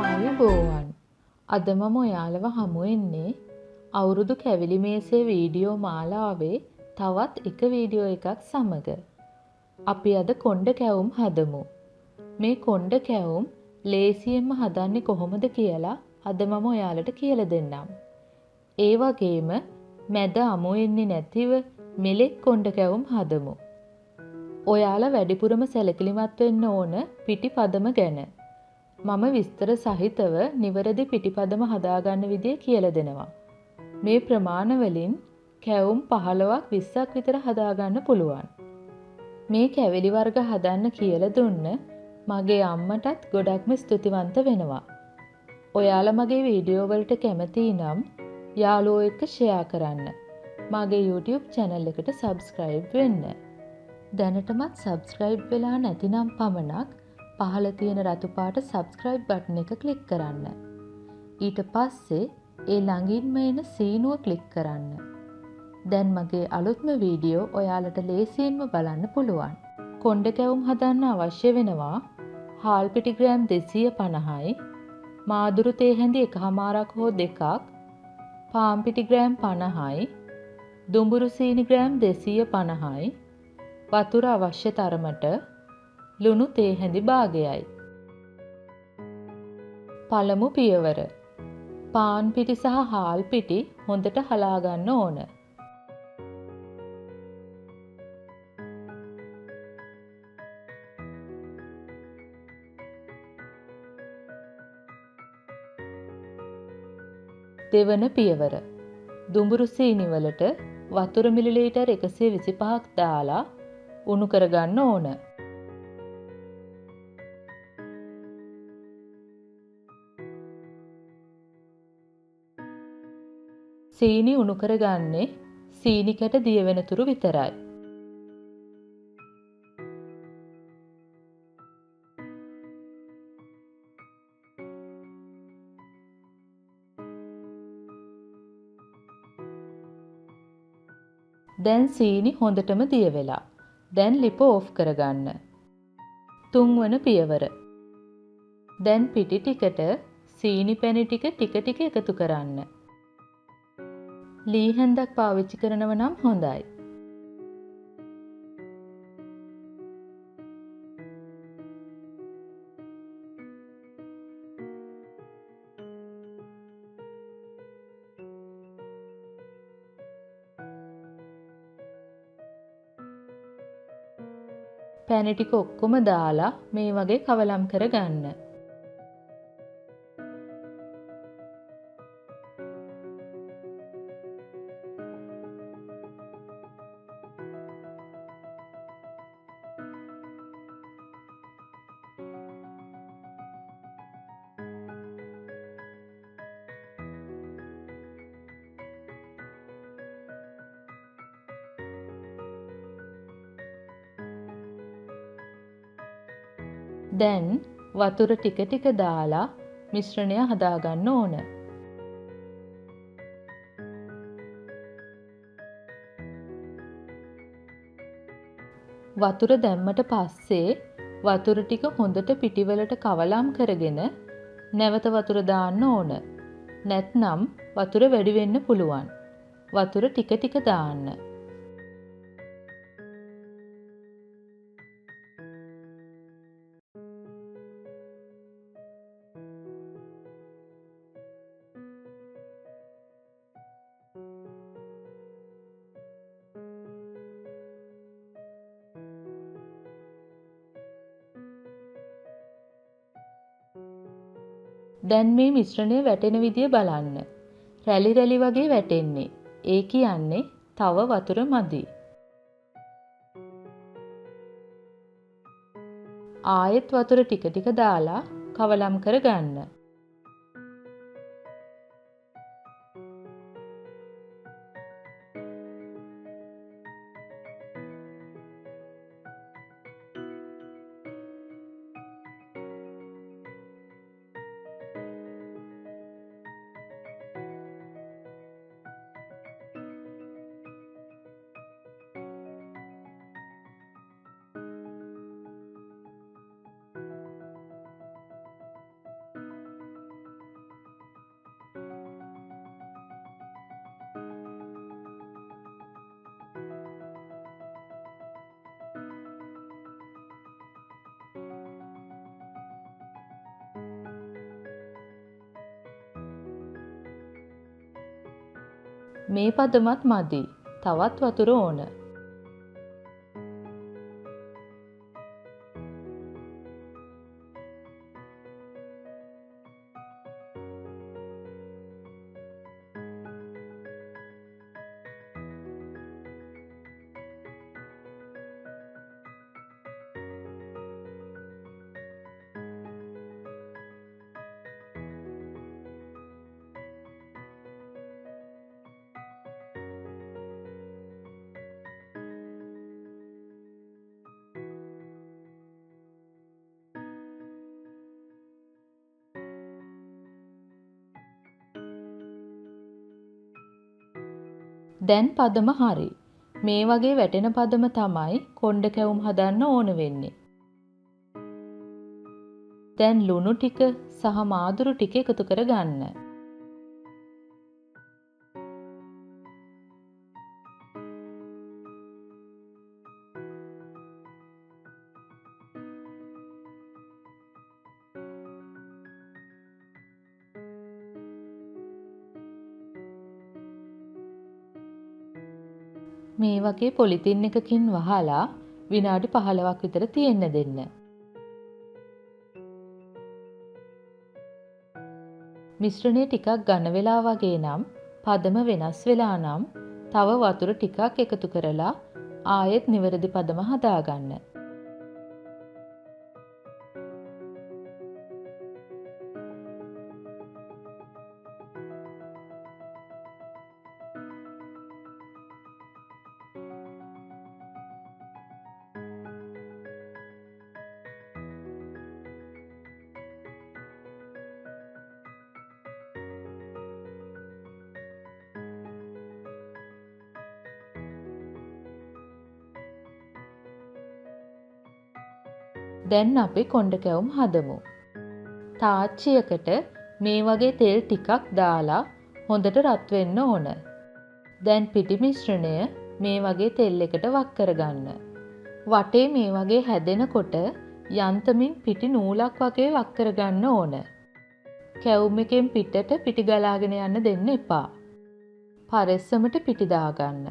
ආයුබෝවන්. අද මම ඔයාලව හමු වෙන්නේ අවුරුදු කැවිලි මේසේ වීඩියෝ මාලාවේ තවත් එක වීඩියෝ එකක් සමග. අපි අද කොණ්ඩ කැවුම් හදමු. මේ කොණ්ඩ කැවුම් ලේසියෙන්ම හදන්නේ කොහොමද කියලා අද මම ඔයාලට කියලා දෙන්නම්. ඒ වගේම මැද අමු වෙන්නේ නැතිව මෙලෙක් කොණ්ඩ කැවුම් හදමු. ඔයාලා වැඩිපුරම සැලකිලිමත් වෙන්න ඕන පිටිපදම ගැන. මම විස්තර සහිතව නිවැරදි පිටිපදම හදාගන්න විදිය කියලා දෙනවා. මේ ප්‍රමාණ වලින් කැවුම් 15ක් 20ක් විතර හදාගන්න පුළුවන්. මේ කැවිලි වර්ග හදන්න කියලා දුන්න මගේ අම්මටත් ගොඩක්ම ස්තුතිවන්ත වෙනවා. ඔයාලා මගේ වීඩියෝ වලට කැමති නම් යාළුවෝ එක්ක ෂෙයා කරන්න. මගේ YouTube channel එකට subscribe වෙන්න. දැනටමත් subscribe වෙලා නැතිනම් පමණක් පහළ තියෙන රතු පාට subscribe button එක click කරන්න. ඊට පස්සේ ඒ ළඟින්ම එන සීනුව click කරන්න. දැන් මගේ අලුත්ම වීඩියෝ ඔයාලට ලේසියෙන්ම බලන්න පුළුවන්. කොණ්ඩ කැවුම් හදන්න අවශ්‍ය වෙනවා හාල් පිටි ග්‍රෑම් 250යි, මාදුරු තේ හැඳි 1/2ක් හෝ 2ක්, පාන් පිටි ග්‍රෑම් 50යි, දුඹුරු සීනි ග්‍රෑම් 250යි, වතුර අවශ්‍ය තරමට, ලුණු තේ හැඳි භාගයයි. පළමු පියවර. පාන් පිටි සහ හාල් පිටි හොඳට හලා ගන්න ඕන. දෙවන පියවර. දුඹුරු සීනි වලට වතුර මිලිලීටර් 125ක් දාලා උණු කරගන්න ඕන. සීනි උණු කරගන්නේ සීනි කැට දිය වෙනතුරු විතරයි. දැන් සීනි හොඳටම දිය වෙලා. දැන් ලිප ඕෆ් කරගන්න. තුන්වන පියවර. දැන් පිටි ටිකට සීනි පැණි ටික ටික එකතු කරන්න. ලී හැන්දක් පාවිච්චි කරනව නම් හොඳයි. පැණි ටික ඔක්කොම දාලා මේ වගේ කවලම් කරගන්න. දැන් වතුර ටික ටික දාලා මිශ්‍රණය හදාගන්න ඕන. වතුර දැම්මට පස්සේ වතුර ටික හොඳට පිටිවලට කවලම් කරගෙන නැවත වතුර දාන්න ඕන. නැත්නම් වතුර වැඩි වෙන්න පුළුවන්. වතුර ටික ටික දාන්න. දැන් මේ මිශ්‍රණය වැටෙන විදිය බලන්න. රැලි රැලි වගේ වැටෙන්නේ. ඒ කියන්නේ තව වතුර මදි. ආයෙත් වතුර ටික ටික දාලා කවලම් කරගන්න. මේ පදමත් මදි. තවත් වතුර ඕන. දැන් පදම හරි. මේ වගේ වැටෙන පදම තමයි කොණ්ඩ කැවුම් හදන්න ඕන වෙන්නේ. දැන් ලුණු ටික සහ මාදුරු ටික එකතු කර ගන්න. මේ වගේ පොලිතින් එකකින් වහලා විනාඩි 15ක් විතර තියෙන්න දෙන්න. මිශ්‍රණය ටිකක් ඝන වෙලා වගේ නම් පදම වෙනස් වෙලා නම් තව වතුර ටිකක් එකතු කරලා ආයෙත් නිවැරදි පදම හදාගන්න. දැන් අපි කොණ්ඩ කැවුම් හදමු. තාච්චියකට මේ වගේ තෙල් ටිකක් දාලා හොඳට රත් වෙන්න ඕන. දැන් පිටි මිශ්‍රණය මේ වගේ තෙල් එකට වක් කරගන්න. වටේ මේ වගේ හැදෙනකොට යන්තමින් පිටි නූලක් වගේ වක් කරගන්න ඕන. කැවුම් එකෙන් පිටට පිටි ගලාගෙන යන්න දෙන්න එපා. පරෙස්සමට පිටි දාගන්න.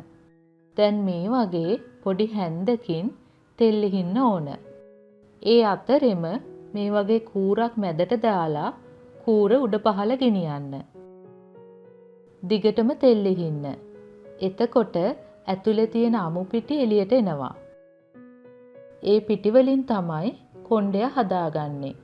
දැන් මේ වගේ පොඩි හැන්දකින් තෙල් ලිහින්න ඕන. ඒ අතරෙම මේ වගේ කූරක් මැදට දාලා කූර උඩ පහළ ගෙනියන්න. දිගටම තෙල් ලිහින්න. එතකොට ඇතුලේ තියෙන අමු පිටි එළියට එනවා. ඒ පිටි වලින් තමයි කොණ්ඩය හදාගන්නේ.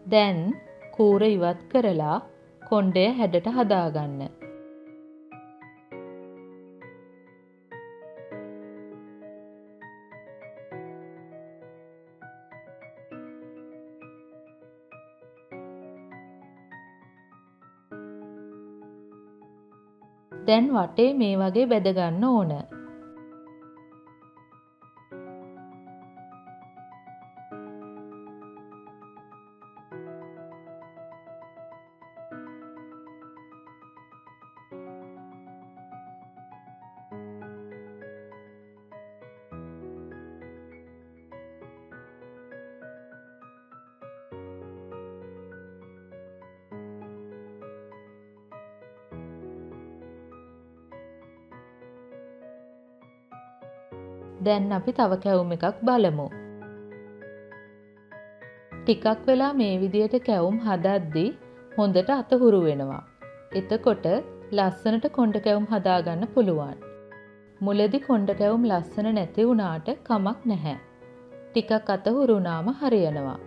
දැන් කූර ඉවත් කරලා කොණ්ඩය හැඩට හදාගන්න. දැන් වටේ මේ වගේ බෙද ගන්න ඕන. දැන් අපි තව කැවුම් එකක් බලමු. ටිකක් වෙලා මේ විදියට කැවුම් හදද්දී හොඳට අතහුරු වෙනවා. එතකොට ලස්සනට කොණ්ඩ කැවුම් හදාගන්න පුළුවන්. මුලදී කොණ්ඩ කැවුම් ලස්සන නැති වුණාට කමක් නැහැ. ටිකක් අතහුරු වුණාම හරියනවා.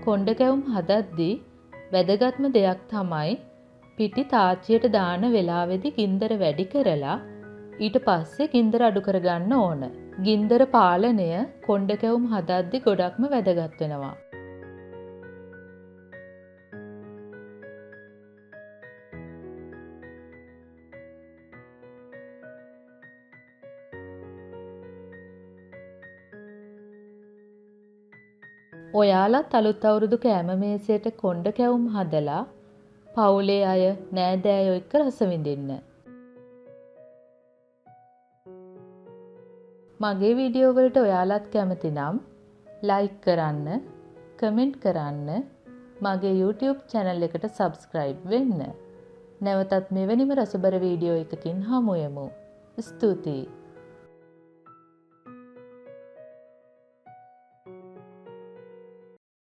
කොණ්ඩ කැවුම් හදද්දී වැදගත්ම දෙයක් තමයි පිටි තාච්චියට දාන වෙලාවේදී ගින්දර වැඩි කරලා ඊට පස්සේ ගින්දර අඩු කරගන්න ඕන. ගින්දර පාලනය කොණ්ඩ කැවුම් හදද්දී ගොඩක්ම වැදගත් වෙනවා. ඔයාලත් අලුත් අවුරුදු කෑම මේසයට කොණ්ඩ කැවුම් හදලා පවුලේ අය නෑදෑයෝ එක්ක රස විඳින්න. මගේ වීඩියෝ වලට ඔයාලත් කැමති නම් ලයික් කරන්න, කමෙන්ට් කරන්න, මගේ YouTube channel එකට subscribe වෙන්න. නැවතත් මෙවැනිම රසබර වීඩියෝ එකකින් හමු වෙමු. ස්තුතියි.